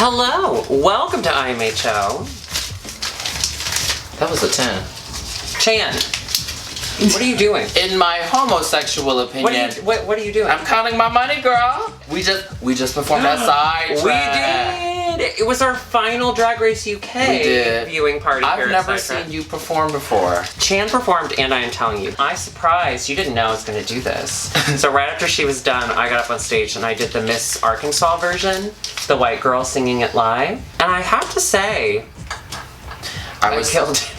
Hello, welcome to IMHO. That was a 10. Chan, what are you doing? In my homosexual opinion, What are you doing? I'm counting my money, girl. We just performed that side We track. did! It was our final Drag Race UK viewing party here I've at never Side Track. seen you perform before. Chan performed, and I am telling you, I surprised. You didn't know I was going to do this. So right after she was done, I got up on stage and I did the Miss Arkansas version, the white girl singing it live. And I have to say, I killed it.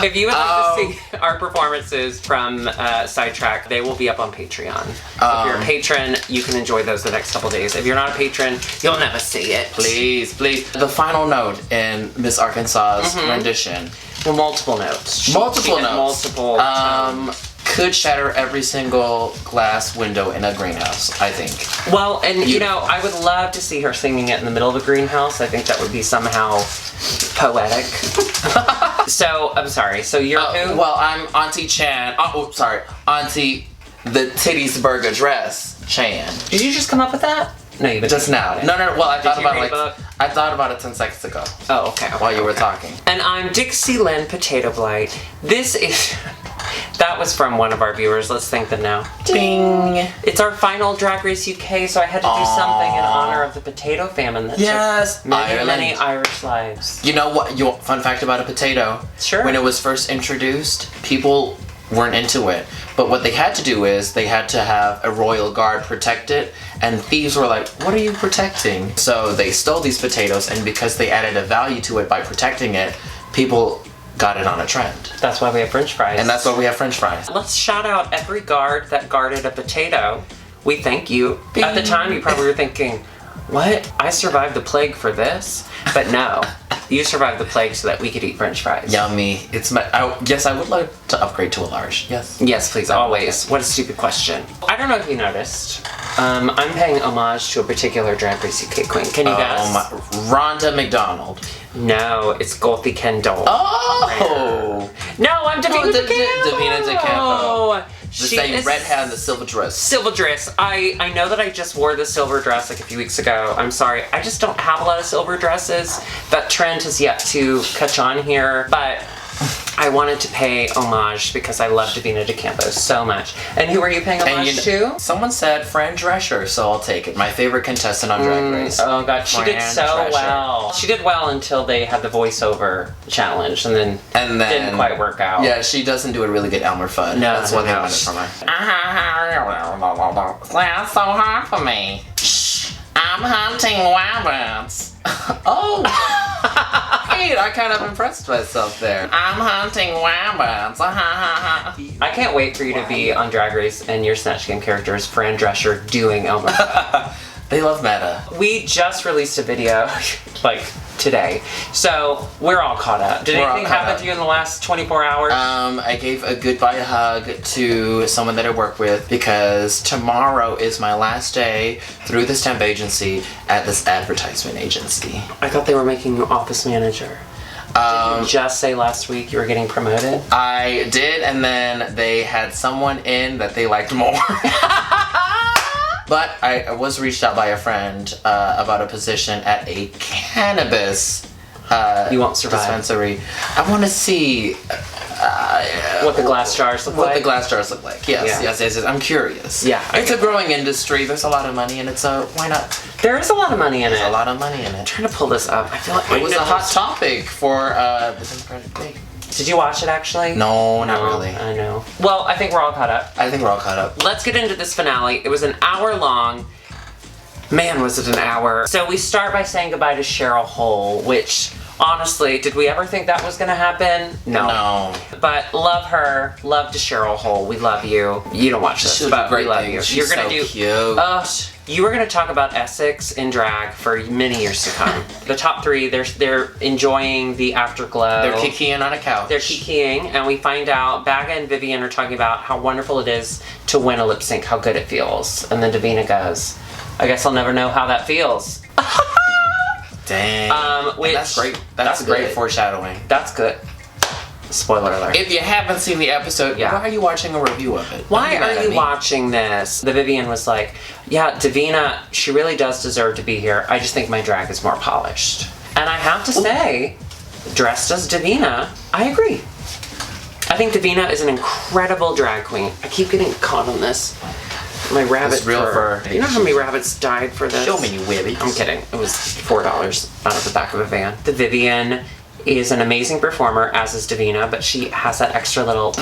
If you would like to see our performances from Sidetrack, they will be up on Patreon. If you're a patron, you can enjoy those the next couple days. If you're not a patron, you'll never see it. Please. The final note in Miss Arkansas's rendition. Well, multiple notes. She Multiple had notes. Multiple tones. Could shatter every single glass window in a greenhouse, I think. Well, and you know, I would love to see her singing it in the middle of a greenhouse. I think that would be somehow poetic. So, I'm sorry. So you're who? Well, I'm Auntie Chan. Auntie the Titties Burger Dress Chan. Did you just come up with that? No, you Just now. No. Well, I thought about it. I thought about it 10 seconds ago. Oh, okay. While you were talking. And I'm Dixie Lynn Potato Blight. This is. That was from one of our viewers. Let's thank them now. Ding! It's our final Drag Race UK, so I had to do something in honor of the potato famine that took many Irish lives. You know what? Fun fact about a potato. Sure. When it was first introduced, people weren't into it. But what they had to do is they had to have a royal guard protect it, and thieves were like, what are you protecting? So they stole these potatoes, and because they added a value to it by protecting it, people got it on a trend. That's why we have French fries. And that's why we have French fries. Let's shout out every guard that guarded a potato. We thank you. Bing. At the time, you probably were thinking, what? I survived the plague for this? But no, you survived the plague so that we could eat French fries. Yummy. Yes, I would like to upgrade to a large. Yes. Yes, please, always. What a stupid question. I don't know if you noticed. I'm paying homage to a particular Drag Race UK queen. Can you guess? Rhonda McDonald. No, it's Golthy Kendall. Oh! No, I'm Davina Davina DeCampo. The same red hat and the silver dress. Silver dress. I know that I just wore the silver dress like a few weeks ago. I'm sorry. I just don't have a lot of silver dresses. That trend has yet to catch on here, but I wanted to pay homage because I love Davina DeCampo so much. And who are you paying homage to? Someone said Fran Drescher, so I'll take it. My favorite contestant on Drag Race. Oh god, she did so well. She did well until they had the voiceover challenge, and then didn't quite work out. Yeah, she doesn't do a really good Elmer Fudd. No, that's one thing I wanted from her. That's so hard for me. I'm hunting rabbits. Oh! Hey, I kind of impressed myself there. I'm hunting rabbits. I can't wait for you to be on Drag Race and your Snatch Game character is Fran Drescher doing Elmer Fudd. They love meta. We just released a video, like, today. So, we're all caught up. Did anything happen to you in the last 24 hours? I gave a goodbye hug to someone that I work with because tomorrow is my last day through this temp agency at this advertisement agency. I thought they were making you office manager. Did you just say last week you were getting promoted? I did, and then they had someone in that they liked more. But I was reached out by a friend about a position at a cannabis you won't survive. dispensary. I want to see what the glass jars look like. What the glass jars look like. Yes. I'm curious. Yeah. It's a growing industry. There's a lot of money in it, so why not? There is a lot of money in it. There's a lot of money in it. I'm trying to pull this up. I feel like it was a hot topic for the Democratic Day. Did you watch it actually? No, not really. I know. Well, I think we're all caught up. I think we're all caught up. Let's get into this finale. It was an hour long. Man, was it an hour. So we start by saying goodbye to Cheryl Hole, which, honestly, did we ever think that was gonna happen? No. But love her. Love to Cheryl Hole. We love you. You don't watch this, but we love you. She's so cute. You were going to talk about Essex in drag for many years to come. The top three, they're enjoying the afterglow. They're kikiing on a couch. They're kikiing, and we find out Baga and Vivian are talking about how wonderful it is to win a lip sync, how good it feels. And then Davina goes, I guess I'll never know how that feels. Dang. Which, that's great. That's great foreshadowing. That's good. Spoiler alert. If you haven't seen the episode, Yeah. why are you watching a review of it? Why Don't be mad are at you me. watching this? The Vivian was like, yeah, Davina, she really does deserve to be here. I just think my drag is more polished. And I have to say, dressed as Davina, I agree. I think Davina is an incredible drag queen. I keep getting caught on this. My rabbit It's real fur. You know how many rabbits died for this? Show me, you wibby. I'm kidding. It was $4 out of the back of a van. The Vivian is an amazing performer, as is Davina, but she has that extra little,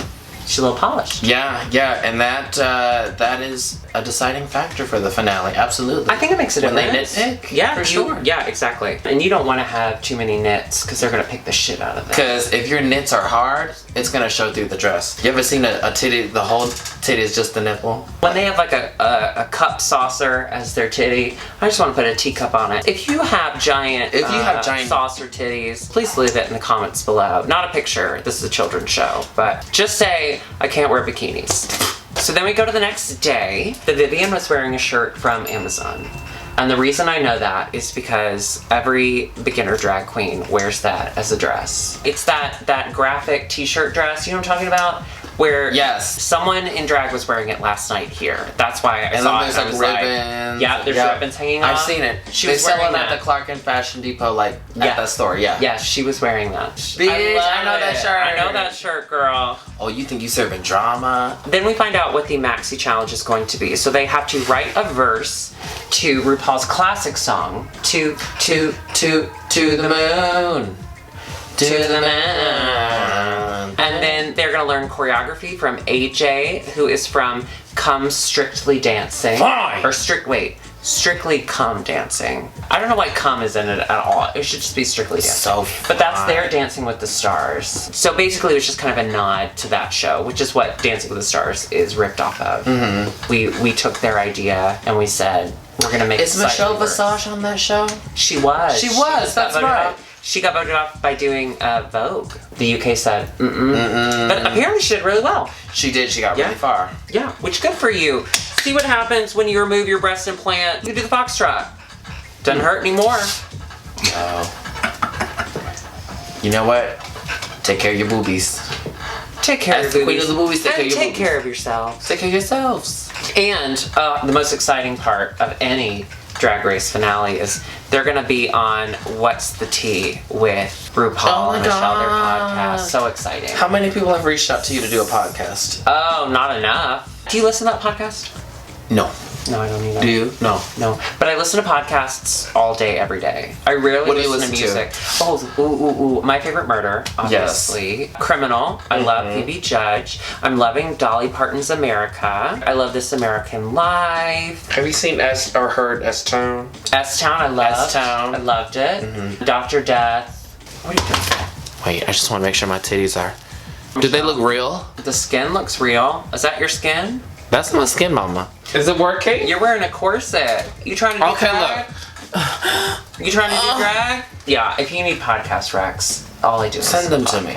she's a little polished. Yeah, and that is a deciding factor for the finale. Absolutely. I think it makes a when difference. they nitpick. Yeah, for sure. Yeah, exactly. And you don't want to have too many knits because they're gonna pick the shit out of it. Because if your knits are hard, it's gonna show through the dress. You ever seen a titty? The whole titty is just the nipple. When they have like a cup saucer as their titty, I just want to put a teacup on it. If you have giant saucer titties, please leave it in the comments below. Not a picture. This is a children's show, but just say I can't wear bikinis. So then we go to the next day. The Vivian was wearing a shirt from Amazon. And the reason I know that is because every beginner drag queen wears that as a dress. It's that graphic t-shirt dress, you know what I'm talking about? Where someone in drag was wearing it last night here. That's why I saw it. And then there's like ribbons. Yeah, there's ribbons hanging off. I've seen it. They sell it at the Clark and Fashion Depot, like at that store. Yeah. Yeah, she was wearing that. Bitch, I know that shirt. I know that shirt, girl. Oh, you think you serving drama? Then we find out what the Maxi challenge is going to be. So they have to write a verse to RuPaul's classic song, to the moon. To the moon. And then they're gonna learn choreography from AJ, who is from Come Strictly Dancing. Fine. Or Strictly Come Dancing. I don't know why Come is in it at all. It should just be Strictly Dancing. So but that's their Dancing with the Stars. So basically it was just kind of a nod to that show, which is what Dancing with the Stars is ripped off of. Mm-hmm. We took their idea and we said, we're gonna make it. Is Michelle Visage on that show? She was. That's right. She got voted off by doing Vogue. The UK said, But apparently she did really well. She did. She got really far. Yeah, which good for you. See what happens when you remove your breast implant. You do the foxtrot. Doesn't hurt anymore. No. You know what? Take care of your boobies. Take care of As your the queen boobies. of the boobies, take care of your Take boobies. care of yourselves. Take care of yourselves. And the most exciting part of any Drag Race finale is they're gonna be on What's the Tea with RuPaul and Michelle, their podcast. So exciting. How many people have reached out to you to do a podcast? Oh, not enough. Do you listen to that podcast? No. No, I don't either. Do you? No. No. But I listen to podcasts all day, every day. I rarely What do you listen to listen music. Oh, My Favorite Murder, obviously. Yes. Criminal. I love Phoebe Judge. I'm loving Dolly Parton's America. I love This American Life. Have you seen or heard S-Town? S-Town, I loved. S-Town. I loved it. Dr. Death. What are you doing? Wait, I just want to make sure my titties are. Do they look real? The skin looks real. Is that your skin? That's my skin, mama. Is it working? You're wearing a corset. You trying to do drag? You trying to do drag? Yeah, if you need podcast recs, all I do is Send them to me.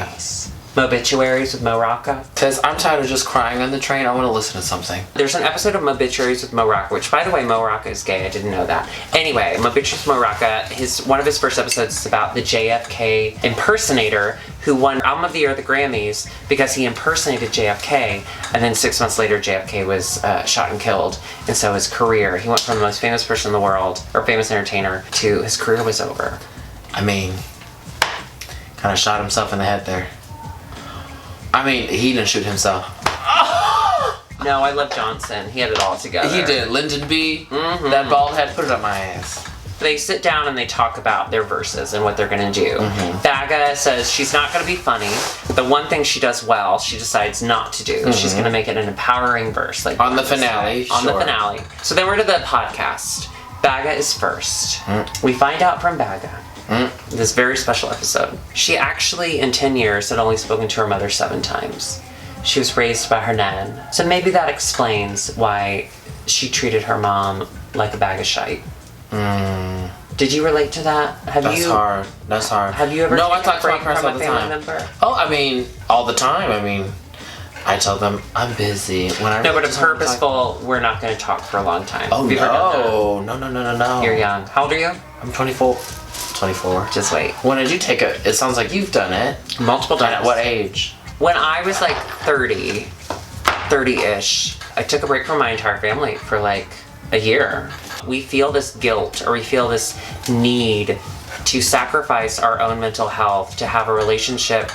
Mobituaries with Mo Rocca. Because I'm tired of just crying on the train. I want to listen to something. There's an episode of Mobituaries with Mo Rocca, which, by the way, Mo Rocca is gay. I didn't know that. Anyway, Mobituaries with Mo Rocca, one of his first episodes is about the JFK impersonator who won Album of the Year at the Grammys because he impersonated JFK, and then 6 months later JFK was shot and killed. And so his career, he went from the most famous person in the world, or famous entertainer, to his career was over. I mean, kind of shot himself in the head there. I mean, he didn't shoot himself. No, I love Johnson. He had it all together. He did. Lyndon B. That bald head, put it up my ass. They sit down and they talk about their verses and what they're gonna do. Baga says she's not gonna be funny. The one thing she does well, she decides not to do. She's gonna make it an empowering verse, like on the finale. On the finale. So then we're to the podcast. Baga is first. We find out from Baga. This very special episode. She actually, in 10 years, had only spoken to her mother 7 times. She was raised by her nan. So maybe that explains why she treated her mom like a bag of shite. Did you relate to that? That's hard. That's hard. Have you ever No, I taken talk a to my break parents from all a the family time. member? Oh, I mean, all the time. I mean, I tell them I'm busy. When I No, but a talk, I'm purposeful, we're not going to talk for a long time. Oh, Have you ever done no. that? You're young. How old are you? I'm 24. 24. Just wait. When did you take it? It sounds like you've done it. Multiple And times. at what age? When I was like 30-ish, I took a break from my entire family for like a year. We feel this guilt, or we feel this need to sacrifice our own mental health to have a relationship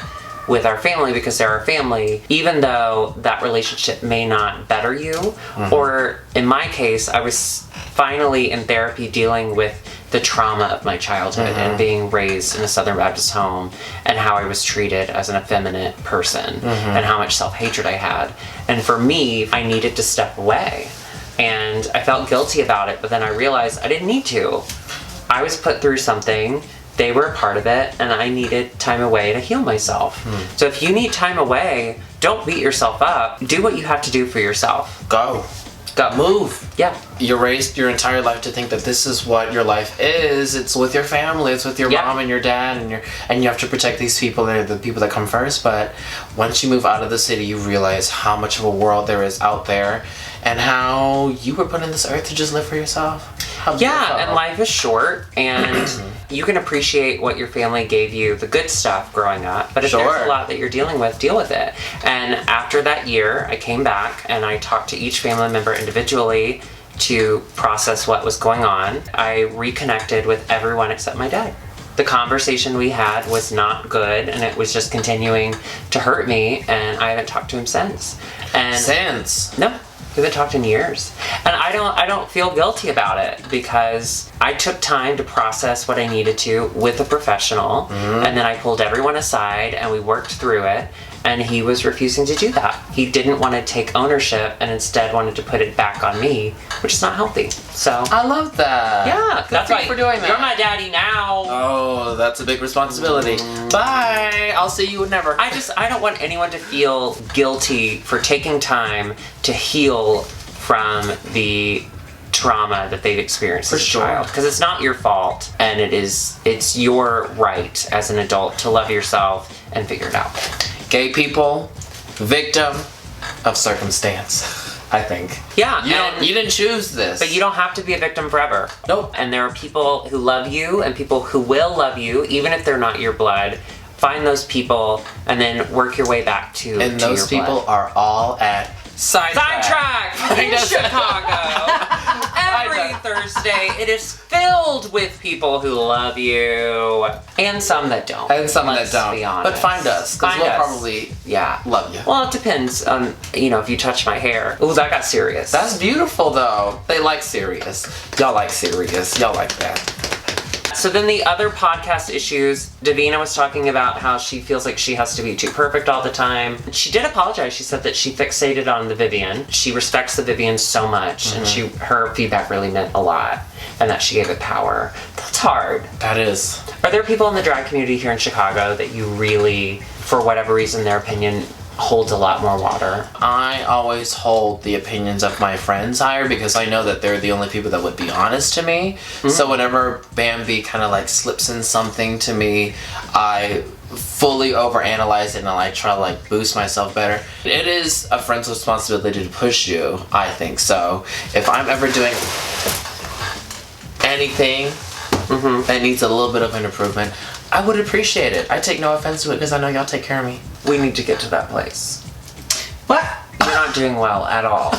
with our family because they're our family, even though that relationship may not better you. Or in my case, I was finally in therapy dealing with the trauma of my childhood and being raised in a Southern Baptist home, and how I was treated as an effeminate person and how much self-hatred I had. And for me, I needed to step away. And I felt guilty about it, but then I realized I didn't need to. I was put through something, they were a part of it, and I needed time away to heal myself. So if you need time away, don't beat yourself up. Do what you have to do for yourself. Go. Move. Yeah. You're raised your entire life to think that this is what your life is. It's with your family. It's with your mom and your dad, and you have to protect these people. They're the people that come first. But once you move out of the city, you realize how much of a world there is out there, and how you were put on this earth to just live for yourself. Yeah, and life is short, and you can appreciate what your family gave you, the good stuff growing up, but if there's a lot that you're dealing with, deal with it. And after that year, I came back and I talked to each family member individually to process what was going on. I reconnected with everyone except my dad. The conversation we had was not good, and it was just continuing to hurt me, and I haven't talked to him since. No. We haven't talked in years. And I don't feel guilty about it, because I took time to process what I needed to with a professional, and then I pulled everyone aside and we worked through it, and he was refusing to do that. He didn't want to take ownership and instead wanted to put it back on me, which is not healthy. So I love that. Yeah, that's why for doing that. You're my daddy now. Oh, that's a big responsibility. Bye. I'll see you never. I don't want anyone to feel guilty for taking time to heal from the trauma that they've experienced as a child, because it's not your fault, and it's your right as an adult to love yourself and figure it out. Gay people, victim of circumstance, I think. Yeah. You didn't choose this. But you don't have to be a victim forever. Nope. And there are people who love you and people who will love you, even if they're not your blood. Find those people and then work your way back to And those your people blood. are all at Sidetrack in Chicago. Every Thursday, it is filled with people who love you, and some that don't. And some Let's that don't. be honest. But find us, because we'll probably love you. Well, it depends on, if you touch my hair. Ooh, that got serious. That's beautiful, though. They like serious. Y'all like serious. Y'all like that. So then the other podcast issues, Davina was talking about how she feels like she has to be too perfect all the time. She did apologize. She said that she fixated on the Vivian. She respects the Vivian so much, and her feedback really meant a lot, and that she gave it power. That's hard. That is. Are there people in the drag community here in Chicago that you really, for whatever reason, their opinion holds a lot more water? I always hold the opinions of my friends higher, because I know that they're the only people that would be honest to me. So whenever Bambi kind of like slips in something to me, I fully overanalyze it and I try to like boost myself better. It is a friend's responsibility to push you, I think. So if I'm ever doing anything that needs a little bit of an improvement, I would appreciate it. I take no offense to it, because I know y'all take care of me. We need to get to that place. What? You're not doing well at all.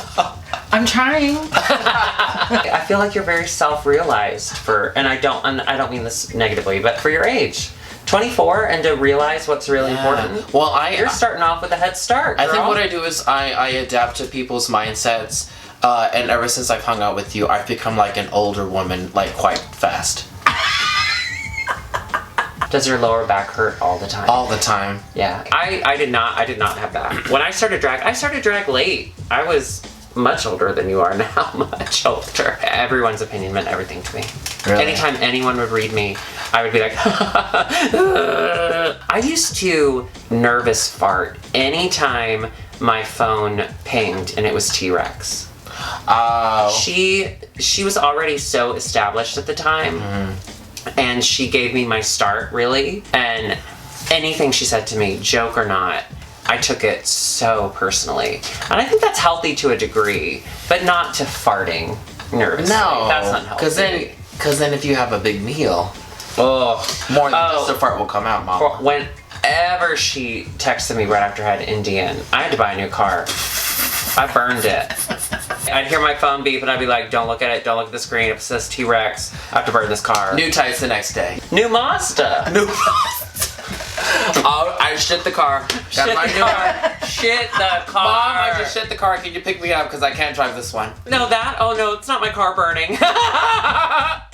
I'm trying. I feel like you're very self-realized and I don't mean this negatively, but for your age. 24, and to realize what's really important. Well, you're starting off with a head start, girl. I think what I do is I adapt to people's mindsets, and ever since I've hung out with you, I've become like an older woman, like quite fast. Does your lower back hurt all the time? All the time. Yeah. I did not have that. When I started drag late. I was much older than you are now, much older. Everyone's opinion meant everything to me. Really? Anytime anyone would read me, I would be like, I used to nervous fart anytime my phone pinged and it was T-Rex. Oh. She was already so established at the time. And she gave me my start, really. And anything she said to me, joke or not, I took it so personally. And I think that's healthy to a degree, but not to farting nervously. No, that's not healthy. Because then if you have a big meal, more than just a fart will come out, Mama. ever she texted me right after I had Indian, I had to buy a new car. I burned it. I'd hear my phone beep and I'd be like, don't look at it, don't look at the screen. If it says T-Rex, I have to burn this car. New tights the next day. New Mazda. New. Oh, I shit the car. Shit the car. Shit the car. Mom, I just shit the car. Can you pick me up? Because I can't drive this one. No, that? Oh no, it's not my car burning.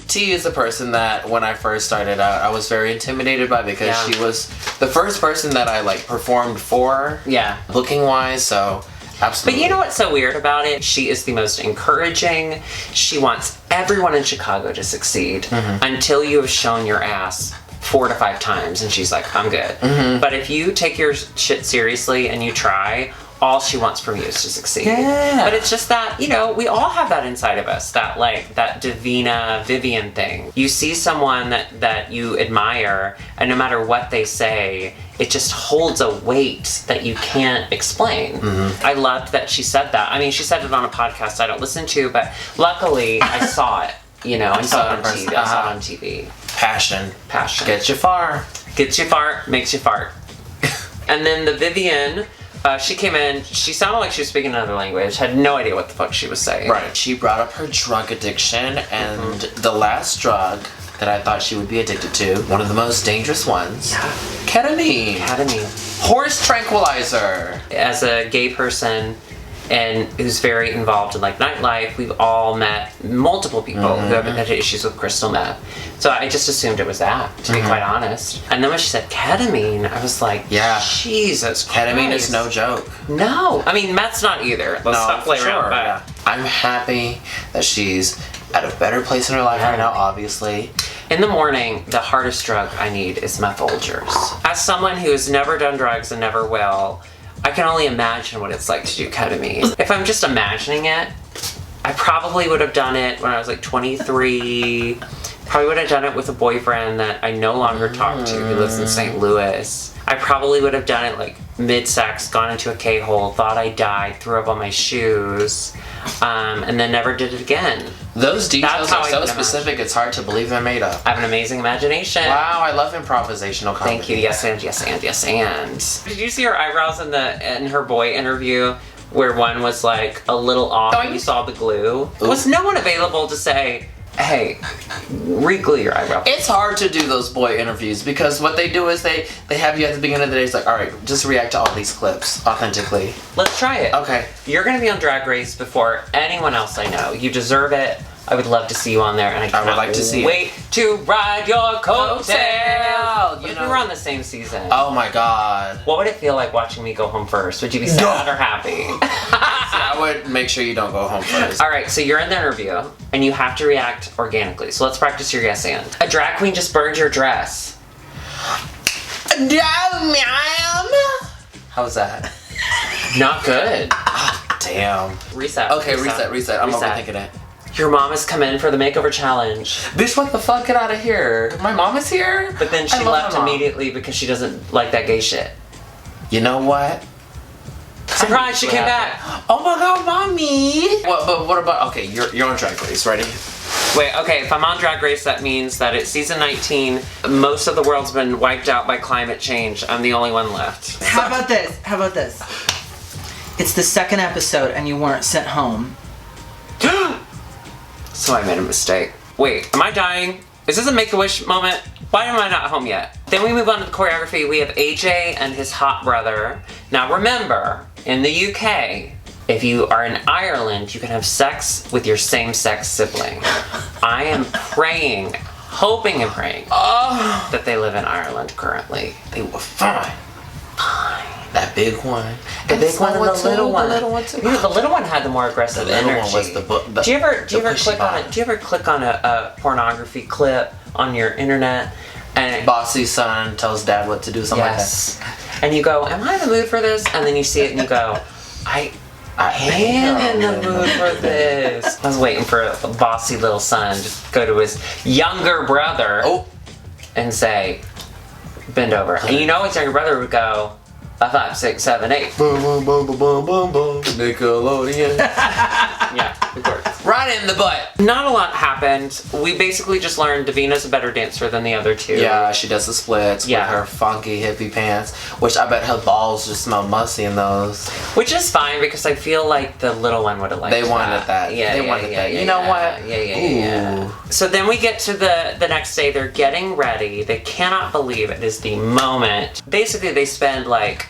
T is the person that when I first started out, I was very intimidated by because she was the first person that I like performed for. Yeah. Looking wise, so absolutely. But you know what's so weird about it? She is the most encouraging. She wants everyone in Chicago to succeed until you have shown your ass 4 to 5 times and she's like, I'm good. But if you take your shit seriously and you try, all she wants from you is to succeed. Yeah. But it's just that, you know, we all have that inside of us, that like, that Davina, Vivian thing. You see someone that you admire and no matter what they say, it just holds a weight that you can't explain. I loved that she said that. I mean, she said it on a podcast I don't listen to, but luckily I saw it, you know, and saw it on TV. I saw it on TV. Passion. Gets you far. Gets you far, makes you fart. And then the Vivian, she came in, she sounded like she was speaking another language, had no idea what the fuck she was saying. Right. She brought up her drug addiction and the last drug that I thought she would be addicted to, one of the most dangerous ones. Yeah. Ketamine. Horse tranquilizer. As a gay person and who's very involved in like nightlife, we've all met multiple people who have had issues with crystal meth. So I just assumed it was that, to be quite honest. And then when she said ketamine, I was like, Jesus Christ. Ketamine is no joke. No. I mean, meth's not either. Let's stop playing around. But I'm happy that she's at a better place in her life right now, obviously. in the morning, the hardest drug I need is my Folgers. As someone who has never done drugs and never will, I can only imagine what it's like to do ketamine. If I'm just imagining it, I probably would have done it when I was like 23. Probably would have done it with a boyfriend that I no longer talk to who lives in St. Louis. I probably would have done it like mid-sex, gone into a K-hole, thought I died, threw up on my shoes, and then never did it again. Those details are so specific, it's hard to believe they're made up. I have an amazing imagination. Wow, I love improvisational comedy. Thank you. Yes and, yes and, yes and. Did you see her eyebrows in her boy interview where one was like a little off and you saw the glue? Ooh. Was no one available to say, hey, re-glue your eyebrow? It's hard to do those boy interviews because what they do is they have you at the beginning of the day. It's like, all right, just react to all these clips authentically. Let's try it. Okay. You're going to be on Drag Race before anyone else I know. You deserve it. I would love to see you on there, and I would like to see wait to ride your coattail. You know, we were on the same season. Oh my god. What would it feel like watching me go home first? Would you be sad or happy? I would make sure you don't go home first. All right, so you're in the interview, and you have to react organically. So let's practice your yes and. A drag queen just burned your dress. No, ma'am. How was that? Not good. Oh, damn. Reset. Okay, reset. I'm overthinking it. Your mom has come in for the makeover challenge. Bitch, what the fuck? Get out of here. My mom is here? But then she left immediately because she doesn't like that gay shit. You know what? Surprise, she came back. Oh my god, mommy. But what about, okay, you're on Drag Race, ready? Wait, okay, if I'm on Drag Race, that means that it's season 19. Most of the world's been wiped out by climate change. I'm the only one left. How about this? It's the second episode and you weren't sent home. So I made a mistake. Wait, am I dying? Is this a Make-A-Wish moment? Why am I not home yet? Then we move on to the choreography. We have AJ and his hot brother. Now remember, in the UK, if you are in Ireland, you can have sex with your same-sex sibling. I am praying, hoping and praying that they live in Ireland currently. They were fine. That big one. The big one and the little one. The little one too. Yeah, the little one had the more aggressive energy. The little one was do you ever click on a pornography clip on your internet and bossy son tells dad what to do, something like that. And you go, am I in the mood for this? And then you see it and you go, I am in the mood for this. I was waiting for a bossy little son to go to his younger brother and say, bend over. And you know his younger brother would go, 5, 6, 7, 8. Boom, boom, boom, boom, boom, boom, boom. Nickelodeon. Yeah, of course. Right in the butt. Not a lot happened. We basically just learned Davina's a better dancer than the other two. Yeah, she does the splits Yeah. with her funky hippie pants, which I bet her balls just smell musty in those. Which is fine because I feel like the little one would have liked They wanted that. Yeah, They yeah, wanted yeah, that. yeah, You know yeah. what? Yeah. So then we get to the next day. They're getting ready. They cannot believe it is the moment. Basically, they spend like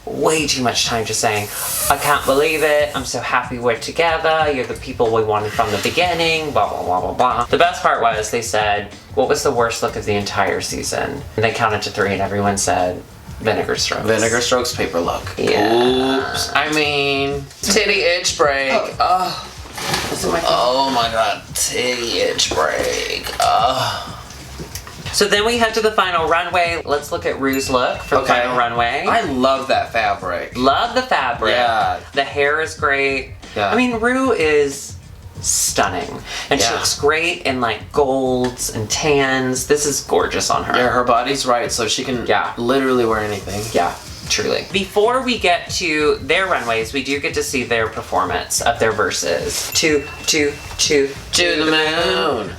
way too much time just saying, I can't believe it. I'm so happy we're together. You're the people we wanted from the beginning. Blah, blah, blah, blah, blah. The best part was they said, what was the worst look of the entire season? And they counted to 3 and everyone said, Vinegar Strokes. Vinegar Strokes paper look. Yeah. Oops. I mean, titty itch break. Oh. Oh my god. Titty itch break. Oh. So then we head to the final runway. Let's look at Rue's look for the Okay. final runway. I love that fabric. Love the fabric. Yeah. The hair is great. Yeah. I mean, Rue is stunning. And she Yeah. looks great in like golds and tans. This is gorgeous on her. Yeah, her body's right, so she can Yeah. literally wear anything. Yeah, truly. Before we get to their runways, we do get to see their performance of their verses. To To the moon.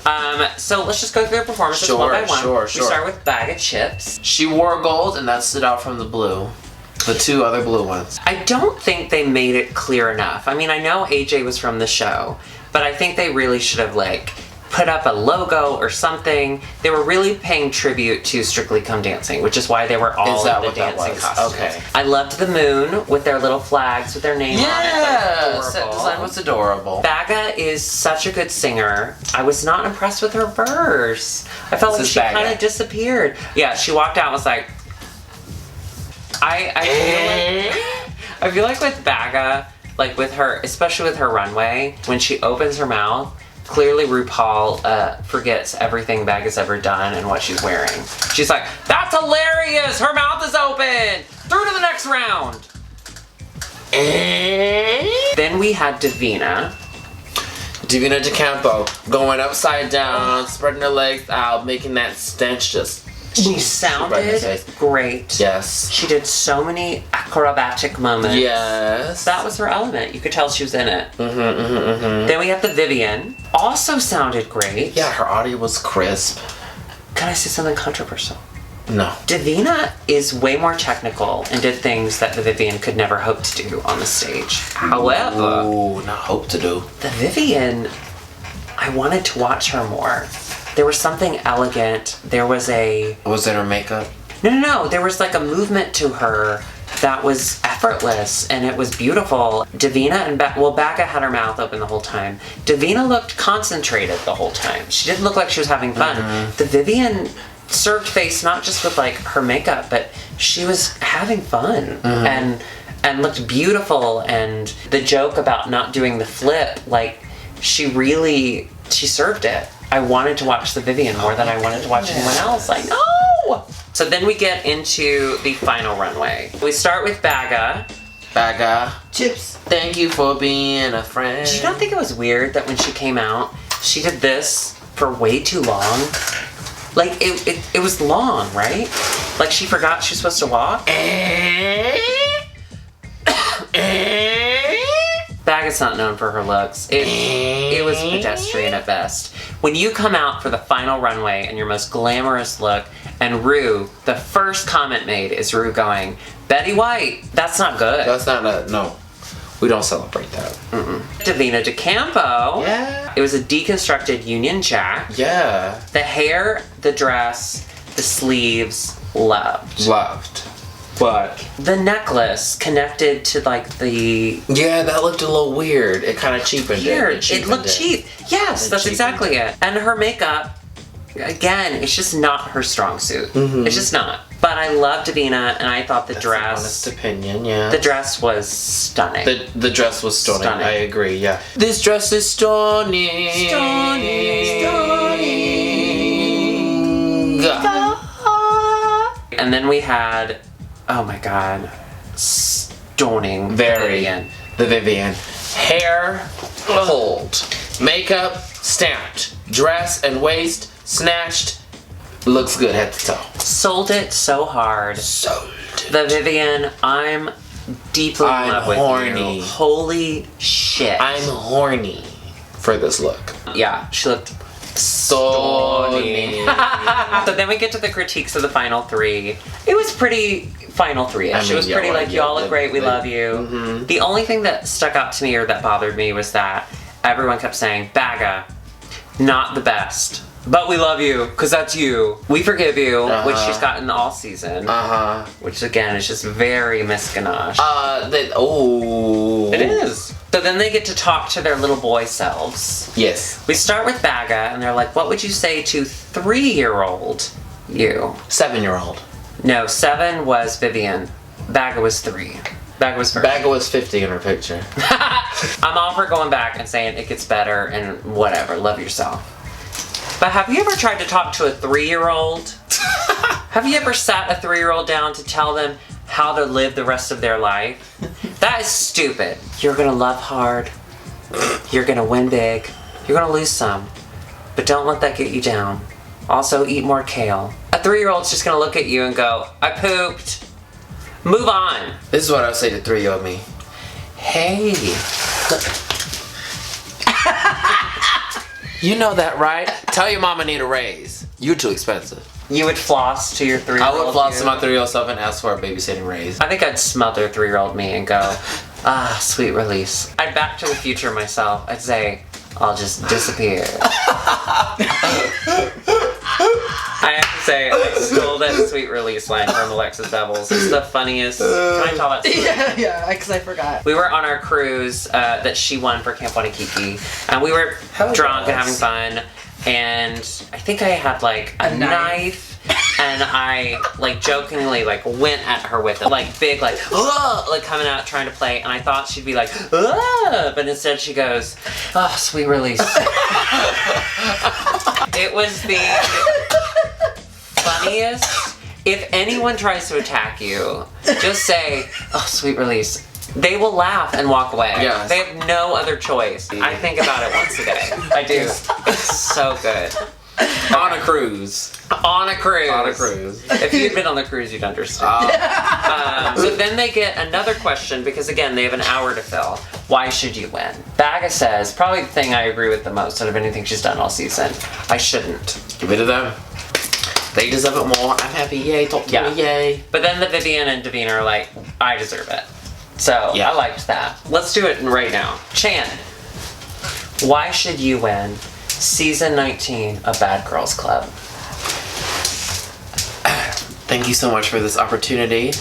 So let's just go through their performances Sure, one by one. sure. We start with Bag of Chips. She wore gold, and that stood out from the blue. The 2 other blue ones. I don't think they made it clear enough. I mean, I know AJ was from the show, but I think they really should have like put up a logo or something. They were really paying tribute to Strictly Come Dancing, which is why they were all Is that in the what that dancing was? costumes. Okay. I loved the moon with their little flags with their name on it. That was that adorable. design was adorable. Baga is such a good singer. I was not impressed with her verse. I felt This like is she Baga. kind of disappeared. Yeah, she walked out and was like, I feel like with Baga, like with her, especially with her runway, when she opens her mouth, clearly RuPaul forgets everything Baga's ever done and what she's wearing. She's like, that's hilarious! Her mouth is open! Through to the next round! Then we had Davina. Davina de Campo going upside down, spreading her legs out, making that stench just. She right in her sounded face. great. Yes. She did so many acrobatic moments. Yes. That was her element. You could tell she was in it. Then we have the Vivian. Also sounded great. Yeah, her audio was crisp. Can I say something controversial? No. Davina is way more technical and did things that the Vivian could never hope to do on the stage. However, Ooh, not hope to do. the Vivian, I wanted to watch her more. There was something elegant. There was Was it her makeup? No. There was like a movement to her that was effortless and it was beautiful. Davina and Baga had her mouth open the whole time. Davina looked concentrated the whole time. She didn't look like she was having fun. The Vivian served face not just with like her makeup, but she was having fun and looked beautiful. And the joke about not doing the flip, like she served it. I wanted to watch the Vivian more than I wanted to watch anyone else. I know! So then we get into the final runway. We start with Baga. Baga. Chips. Thank you for being a friend. Did you not think it was weird that when she came out, she did this for way too long? Like, it was long, right? Like, she forgot she was supposed to walk? Baga's not known for her looks. It was pedestrian at best. When you come out for the final runway and your most glamorous look, and Rue, the first comment made is Rue going, Betty White, that's not good. That's not no. We don't celebrate that. Davina de Campo. Yeah. It was a deconstructed Union Jack. Yeah. The hair, the dress, the sleeves, loved. Loved. But The necklace connected to like the yeah, that looked a little weird. It kind of cheapened beard. it. It looked cheap. Yes, It that's cheapened exactly it. And her makeup, again, it's just not her strong suit. It's just not. But I love Davina, and I thought the That's an dress, honest opinion, yeah. the dress was stunning. The dress was stunning. Stunning. I agree, yeah. This dress is stunning. And then we had, oh my god, stunning Very. Vivian. The Vivian. Hair pulled. Makeup stamped. Dress and waist snatched. Looks good head to toe. Sold it so hard. Sold. The Vivian, I'm deeply in I'm love with horny. you. Holy shit. I'm horny. for this look. Yeah, she looked Stunning. So then we get to the critiques of the final three. It was pretty final three-ish. I mean, it was pretty like, y'all look great, we love you. Mm-hmm. The only thing that stuck out to me or that bothered me was that everyone kept saying, Baga, not the best. But we love you, because that's you. We forgive you, which she's gotten all season. Which again is just very Miss Ganache. It is. So then they get to talk to their little boy selves. Yes. We start with Baga, and they're like, what would you say to 3-year-old you? 7-year-old. No, 7 was Vivian. Baga was 3. Baga was first. Baga was 50 in her picture. I'm all for going back and saying it gets better and whatever, love yourself. But have you ever tried to talk to a 3-year-old? Have you ever sat a 3-year-old down to tell them how to live the rest of their life? That is stupid. You're gonna love hard. You're gonna win big. You're gonna lose some. But don't let that get you down. Also, eat more kale. A 3-year-old's just gonna look at you and go, I pooped. Move on. This is what I say to 3-year-old me. Hey. You know that, right? Tell your mama need a raise. You're too expensive. You would floss to your 3-year-old. I would floss you. to my 3-year-old self and ask for a babysitting raise. I think I'd smother 3-year-old me and go, sweet release. I'd Back to the Future myself. I'd say, I'll just disappear. I have to say, I stole that sweet release line from Alexis Bevels. It's the funniest. Can I tell that story? Yeah, because I forgot. We were on our cruise that she won for Camp Wanakiki, and we were drunk and having fun, and I think I had like a knife. And I like jokingly like went at her with it, like big, like coming out trying to play, and I thought she'd be like, but instead she goes, oh, sweet release. It was the funniest. If anyone tries to attack you, just say, oh, sweet release. They will laugh and walk away. Yes. They have no other choice. I think about it once a day. I do. It's so good. On a cruise. On a cruise. On a cruise. If you'd been on the cruise, you'd understand. So then they get another question, because again, they have an hour to fill. Why should you win? Baga says, probably the thing I agree with the most out of anything she's done all season, I shouldn't. Give it to them. They deserve it more. I'm happy. Yay. Talk to me. Yay. But then the Vivian and Davina are like, I deserve it. So I liked that. Let's do it right now. Chan, why should you win Season 19 of Bad Girls Club? Thank you so much for this opportunity.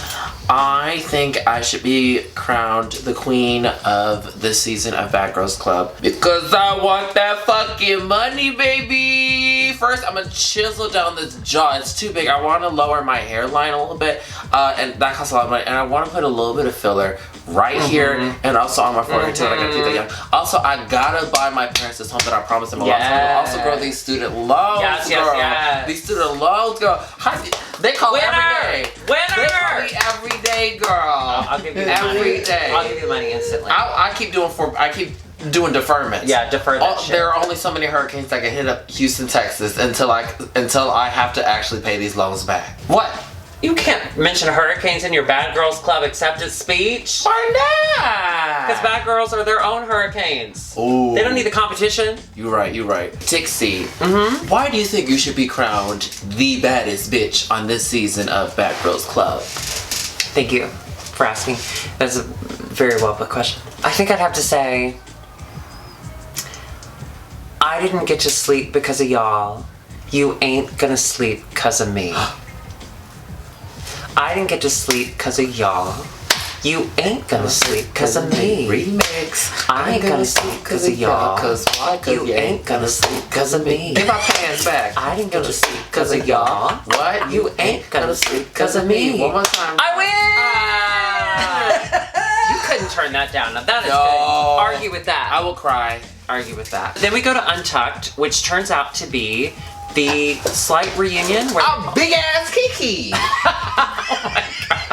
I think I should be crowned the queen of this season of Bad Girls Club because I want that fucking money, baby. First, I'm gonna chisel down this jaw. It's too big. I want to lower my hairline a little bit, and that costs a lot of money. And I want to put a little bit of filler right here and also on my forehead too. I gotta keep that young. Also, I gotta buy my parents this home that I promised them a lot. So I will also grow these student loans, girl. These student loans, girl. They call me every day. Winner! They call me every day, girl. I'll give you the money. Every day. I'll give you the money instantly. I keep doing deferments. Yeah, defer that shit. There are only so many hurricanes that can hit up Houston, Texas until I have to actually pay these loans back. What? You can't mention hurricanes in your Bad Girls Club acceptance speech. Why not? Because bad girls are their own hurricanes. Ooh. They don't need the competition. You're right. Tixie, why do you think you should be crowned the baddest bitch on this season of Bad Girls Club? Thank you for asking. That's a very well put question. I think I'd have to say, I didn't get to sleep because of y'all. You ain't gonna sleep because of me. I didn't get to sleep because of y'all. You ain't gonna sleep because of me. Remix. I ain't gonna sleep because of y'all. Cause why? You ain't gonna sleep because of me. Give my pants back. I didn't go to sleep because of y'all. What? You ain't gonna sleep because of me. One more time. I win! You couldn't turn that down. Now that is No. good. Argue with that. I will cry. Argue with that. Then we go to Untucked, which turns out to be the slight reunion where A big ass Kiki. oh my god.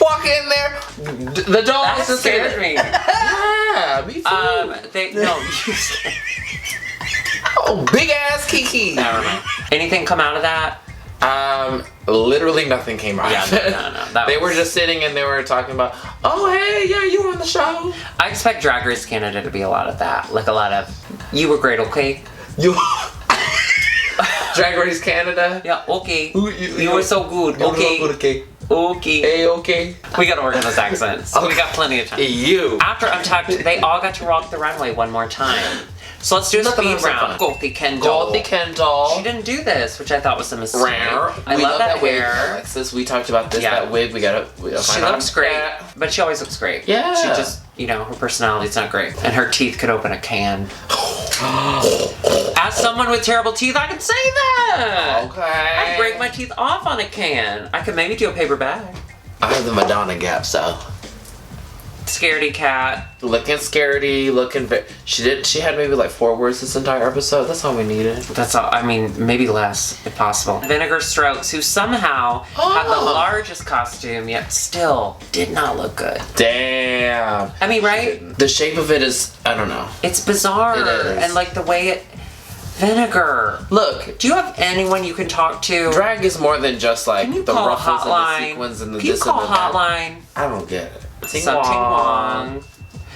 Walk in there. The dog That is just scared me. Yeah, me too. You scared. Oh, big ass Kiki. Never mind. Anything come out of that? Literally nothing came out Yeah, of it. no. They were just sitting and they were talking about, oh, hey, yeah, you were on the show. I expect Drag Race Canada to be a lot of that. Like a lot of, you were great, okay? You... Drag Race Canada? Yeah, okay. You You were so good, okay? Okay. Okay. Hey, okay. We gotta work on those accents. We got plenty of time. You. After Untucked, they all got to walk the runway one more time. So let's do a Look at speed them, round. fun. Goldie Kendall. Goldie Kendall. She didn't do this, which I thought was a mistake. Rare. I We love that wig, hair. Alexis. We talked about this. Yeah. That wig. We gotta She find out. looks great, but she always looks great. Yeah. She just, her personality's not great. And her teeth could open a can. As someone with terrible teeth, I can say that! Okay. I'd break my teeth off on a can. I could maybe do a paper bag. I have the Madonna gap, so. Scaredy cat. Looking scaredy, looking she had maybe like 4 words this entire episode. That's all we needed. That's all. I mean, maybe less if possible. Vinegar Strokes, who somehow had the largest costume, yet still did not look good. Damn. I mean, right? The shape of it is, I don't know. It's bizarre. It is. And like the way it. Vinegar. Look, Do you have anyone you can talk to? drag is more than just like Can you the call ruffles and the hotline? sequins and the Can you this and call the that. hotline? I don't get it. Ting Something Wong. Wong.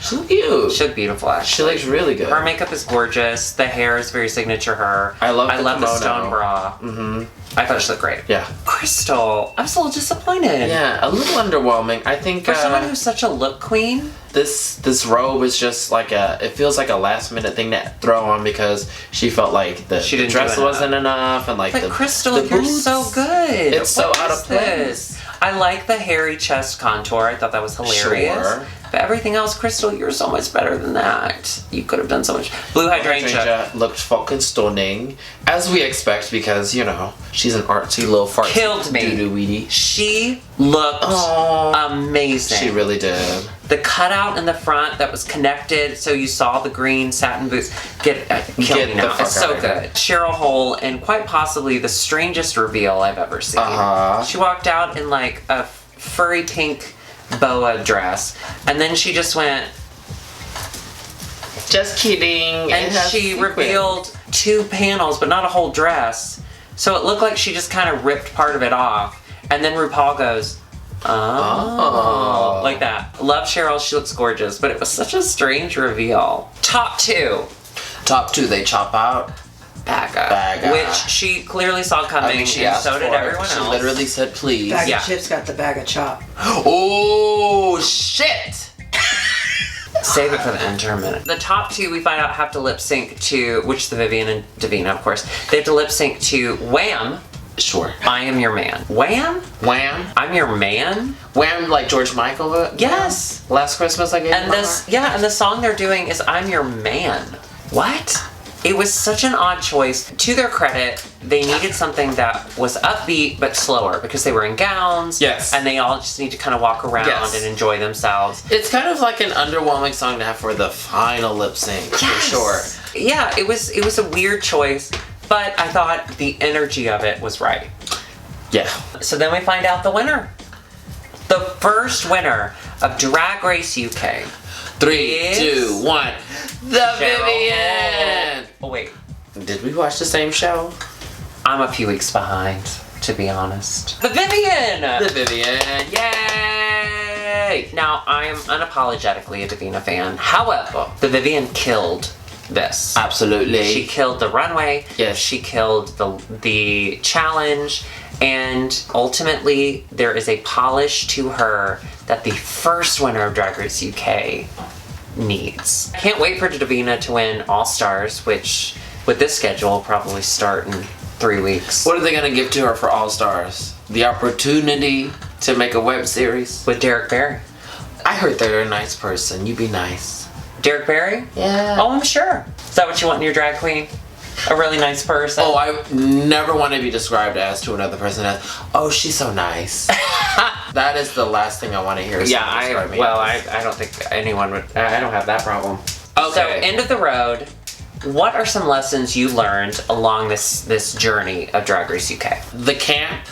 She's cute. She looked beautiful, She actually. looks really good. Her makeup is gorgeous. The hair is very signature her. I love the the kimono. stone bra. Mm-hmm. I thought she looked great. Yeah. Crystal, I was a little disappointed. Yeah, a little underwhelming. I think For someone who's such a look queen, this robe is just like it feels like a last minute thing to throw on because she felt like the She didn't dress do enough. wasn't enough and like but the Crystal, the you're boots. so good. It's so What out is of place. this? I like the hairy chest contour. I thought that was hilarious. Sure. But everything else, Crystal, you're so much better than that. You could have done so much. Blue Hydrangea. Hydrangea looked fucking stunning, as we expect because she's an artsy little fart. Killed me. Doo-doo weedy. She looked amazing. She really did. The cutout in the front that was connected, so you saw the green satin boots. Kill me the now. fuck It's so out of here. good. Cheryl Hole, and quite possibly the strangest reveal I've ever seen. She walked out in like a furry pink boa dress, and then she just went, Just kidding. and she revealed 2 panels, but not a whole dress. So it looked like she just kind of ripped part of it off, and then RuPaul goes, oh, like that. Love Cheryl, she looks gorgeous, but it was such a strange reveal. Top 2. Top 2, they chop out. Baga. Which she clearly saw coming, I mean, she and asked so for did it. everyone She else. literally said, please. Bag Yeah. of chips got the bag of chop. Oh, shit. Save it for the end term minute. The top 2 we find out have to lip sync to, which the Vivian and Davina, of course, they have to lip sync to Wham! Sure. I Am Your Man. Wham! Wham. I'm Your Man? Wham, like George Michael. But Yes! Last Christmas I gave And you this, and the song they're doing is I'm Your Man. What? It was such an odd choice. To their credit, they needed something that was upbeat but slower because they were in gowns. Yes. And they all just need to kind of walk around Yes. and enjoy themselves. It's kind of like an underwhelming song to have for the final lip sync, for sure. Yeah, it was a weird choice, but I thought the energy of it was right. Yeah. So then we find out the winner. The first winner of Drag Race UK. 3, Is 2, 1. The Cheryl Vivian! Hole. Oh wait, Did we watch the same show? I'm a few weeks behind, to be honest. The Vivian! The Vivian. Yay! Now, I am unapologetically a Davina fan. However, the Vivian killed this. Absolutely. She killed the runway. Yes. She killed the challenge. And ultimately, there is a polish to her that the first winner of Drag Race UK needs. I can't wait for Davina to win All Stars, which with this schedule will probably start in 3 weeks. What are they gonna give to her for All Stars? The opportunity to make a web series? With Derek Barry. I heard they're a nice person. You be nice. Derek Barry? Yeah. Oh, I'm sure. Is that what you want in your drag queen? A really nice person? Oh, I never want to be described as to another person as, oh, she's so nice. That is the last thing I want to hear. Yeah, someone describe me as. I don't think anyone would. I don't have that problem. Okay. So, end of the road. What are some lessons you learned along this journey of Drag Race UK? The camp.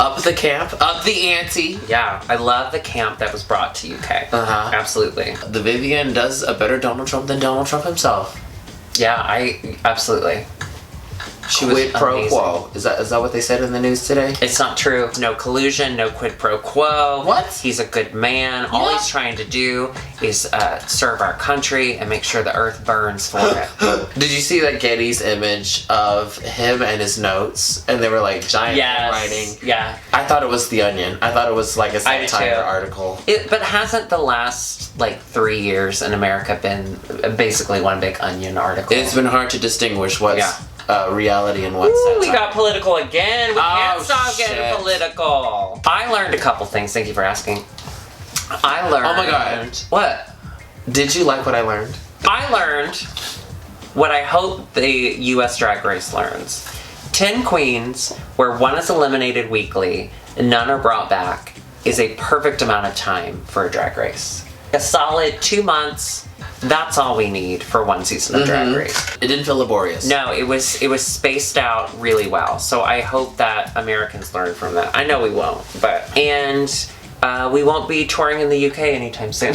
Up the ante. Yeah, I love the camp that was brought to UK. Uh-huh. Absolutely. The Vivian does a better Donald Trump than Donald Trump himself. Yeah, absolutely. She was Quid pro amazing. quo. Is that what they said in the news today? It's not true. No collusion, no quid pro quo. What? He's a good man. All he's trying to do is serve our country and make sure the earth burns for it. Did you see that Getty's image of him and his notes? And they were like giant handwriting. Yeah. I thought it was The Onion. I thought it was like a I did satire too. article. But hasn't the last 3 years in America been basically one big Onion article? It's been hard to distinguish what's reality and what's Ooh, we satire. got political again. We can't stop shit. getting political. I learned a couple things. Thank you for asking. I learned. Oh my God. What? Did you like what I learned? I learned what I hope the U.S. Drag Race learns. 10 queens, where one is eliminated weekly and none are brought back, is a perfect amount of time for a drag race. A solid 2 months. That's all we need for one season of Drag Race. It didn't feel laborious. No, it was spaced out really well. So I hope that Americans learn from that. I know we won't, and we won't be touring in the UK anytime soon.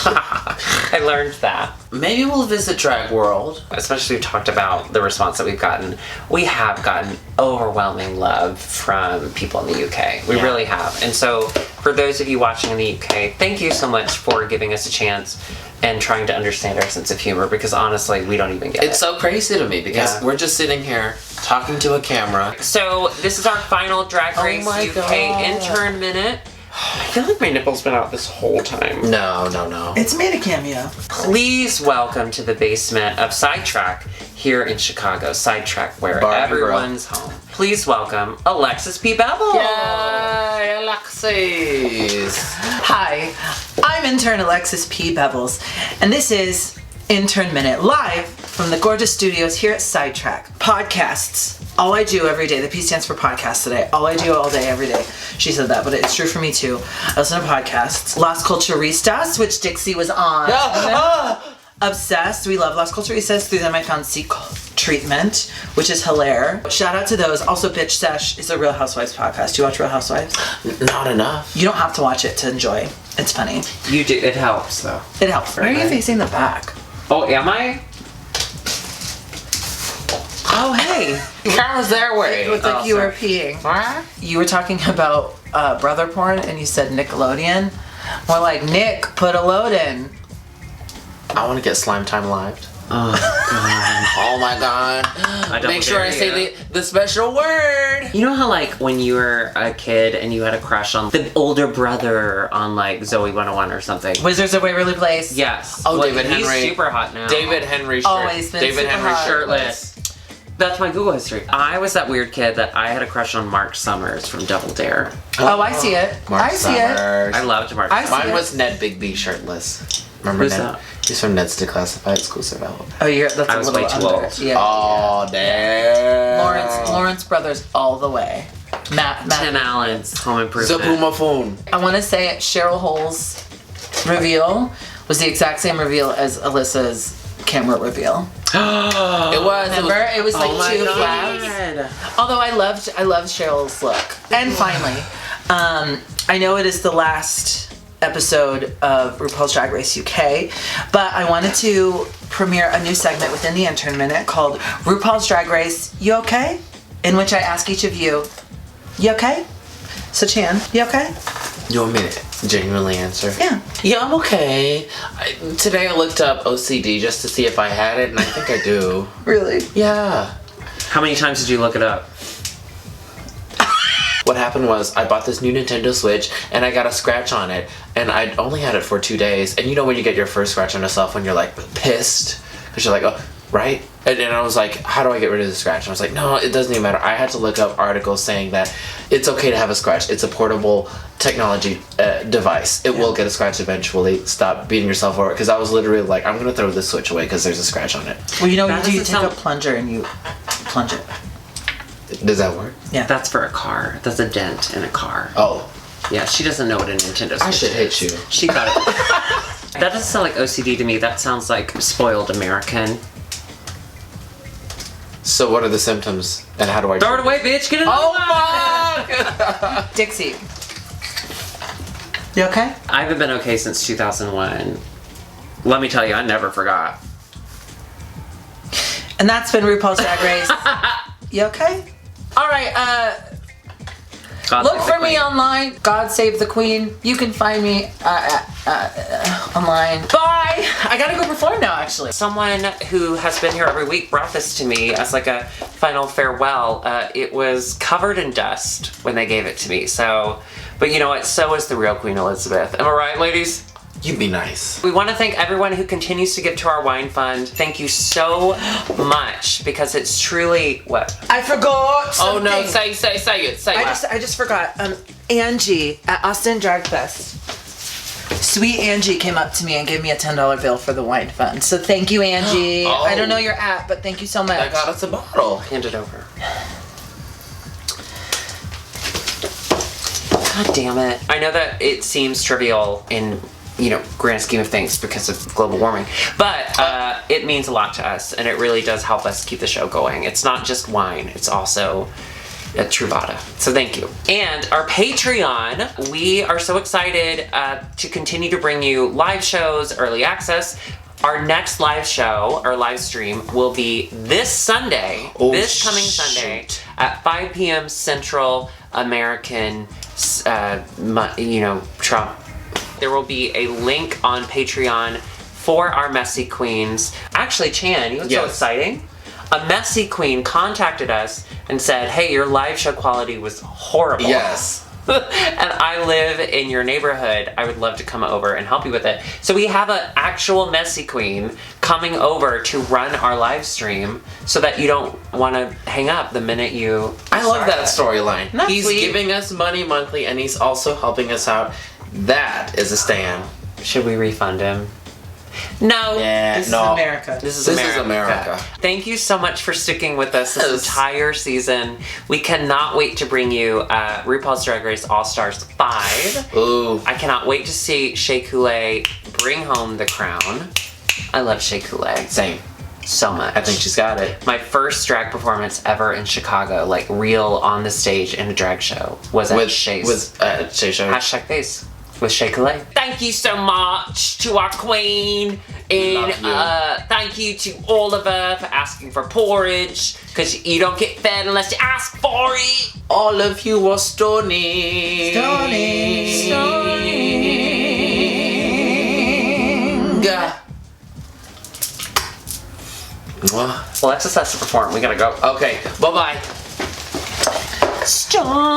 I learned that. Maybe we'll visit Drag World. Especially we've talked about the response that we've gotten. We have gotten overwhelming love from people in the UK. We really have. And so for those of you watching in the UK, thank you so much for giving us a chance and trying to understand our sense of humor, because honestly, we don't even get it. It's so crazy to me because we're just sitting here talking to a camera. So this is our final Drag Race my UK God. intern minute. I feel like my nipple's been out this whole time. No. It's made a cameo. Please welcome to the basement of Sidetrack here in Chicago. Sidetrack, where Barbie girl. everyone's home. Please welcome Alexis P. Bevel. Yay, Alexis. Hi, I'm intern Alexis P. Bevels, and this is Intern Minute, live from the gorgeous studios here at Sidetrack. Podcasts. All I do every day. The P stands for podcast today. All I do all day, every day. She said that, but it's true for me too. I listen to podcasts. Las Culturistas, which Dixie was on. Obsessed. We love Las Culturistas. Through them I found Seek Treatment, which is hilarious. Shout out to those. Also, Bitch Sesh is a Real Housewives podcast. Do you watch Real Housewives? Not enough. You don't have to watch it to enjoy. It's funny. You do. It helps, though. It helps. Why are you facing the back? Oh, am I? Oh, hey. Camera's their way. It looked like you were peeing. What? You were talking about brother porn and you said Nickelodeon. More like, Nick, put a load in. I want to get Slime Time lived. Oh my God. Make sure I say the special word. You know how when you were a kid and you had a crush on the older brother on Zoe 101 or something? Wizards of Waverly Place. Yes. Oh, David he's Henry. super hot now. David Henry Always been David super Henry hot. shirtless. That's my Google history. I was that weird kid that I had a crush on Mark Summers from Double Dare. Oh, I see it. Mark I see it. Summers. I loved Mark I Summers. see Mine it. was Ned Bigby shirtless. Remember Who's Ned? that? He's from Ned's Declassified Exclusive album. Oh, that's I a was little way too under. old. Yeah. Oh, damn. Lawrence Brothers all the way. Matt. Tim Allen's Home Improvement. Zaboomafon. I want to say it, Cheryl Hole's reveal was the exact same reveal as Alyssa's camera reveal. It was. Remember? It was like Oh my two God. flags. Although I loved Cheryl's look. And finally, I know it is the last episode of RuPaul's Drag Race UK, but I wanted to premiere a new segment within the Intern Minute called RuPaul's Drag Race, You Okay? In which I ask each of you, you okay? So Chan, you okay? You want me to genuinely answer? Yeah. Yeah, I'm okay. Today I looked up OCD just to see if I had it, and I think I do. Really? Yeah. How many times did you look it up? What happened was I bought this new Nintendo Switch and I got a scratch on it, and I'd only had it for 2 days. And you know when you get your first scratch on a cell phone, you're like pissed because you're like, oh, right? And I was like, how do I get rid of the scratch? And I was like, no, it doesn't even matter. I had to look up articles saying that it's okay to have a scratch. It's a portable technology device. It will get a scratch eventually. Stop beating yourself over it. Because I was literally like, I'm gonna throw this Switch away because there's a scratch on it. Well, you know That what you do? You doesn't take a sound- plunger and you plunge it. Does that work? Yeah. That's for a car. That's a dent in a car. Oh, Yeah, she doesn't know what a Nintendo Switch I should is. hit you. She got it. That doesn't sound like OCD to me. That sounds like spoiled American. So what are the symptoms and how do I Throw it away, bitch. Get it Oh fuck! Dixie. You okay? I haven't been okay since 2001. Let me tell you, I never forgot. And that's been RuPaul's Drag Race You okay? All right. God Look save the for me queen. online. God Save the Queen. You can find me online. Bye. I gotta go perform now, actually. Someone who has been here every week brought this to me as like a final farewell. It was covered in dust when they gave it to me. So, but you know what? So is the real Queen Elizabeth. Am I right, ladies? You be nice. We want to thank everyone who continues to give to our wine fund. Thank you so much because it's truly what? I forgot Oh something. no, say it, say it. I just forgot. Angie at Austin Drag Fest. Sweet Angie came up to me and gave me a $10 bill for the wine fund. So thank you, Angie. Oh. I don't know your app, but thank you so much. I got us a bottle. Hand it over. God damn it. I know that it seems trivial in, grand scheme of things because of global warming, but it means a lot to us and it really does help us keep the show going. It's not just wine, it's also a Truvada. So thank you. And our Patreon, we are so excited to continue to bring you live shows, early access. Our next live show, or live stream, will be this Sunday, this coming Sunday at 5 p.m. Central American, Trump. There will be a link on Patreon for our Messy Queens. Actually, Chan, you know what's so exciting? A Messy Queen contacted us and said, hey, your live show quality was horrible. Yes. And I live in your neighborhood. I would love to come over and help you with it. So we have an actual Messy Queen coming over to run our live stream so that you don't want to hang up the minute you I love that storyline. Not He's sweet. giving us money monthly and he's also helping us out. That is a stan. Should we refund him? No. Yeah, This is no. America. This is This America. is America. Thank you so much for sticking with us this Yes. entire season. We cannot wait to bring you RuPaul's Drag Race All Stars 5. Ooh. I cannot wait to see Shea Coulee bring home the crown. I love Shea Coulee Same. so much. I think she's got it. My first drag performance ever in Chicago, like real on the stage in a drag show, was at Shea's. Shea Show. Hashtag face with Shea Coulee. Thank you so much to our queen, and Love you. thank you to Oliver for asking for porridge, because you don't get fed unless you ask for it. All of you are stony. Yeah. Mwah. Alexis has to perform. We gotta go. Okay, bye-bye. Stone.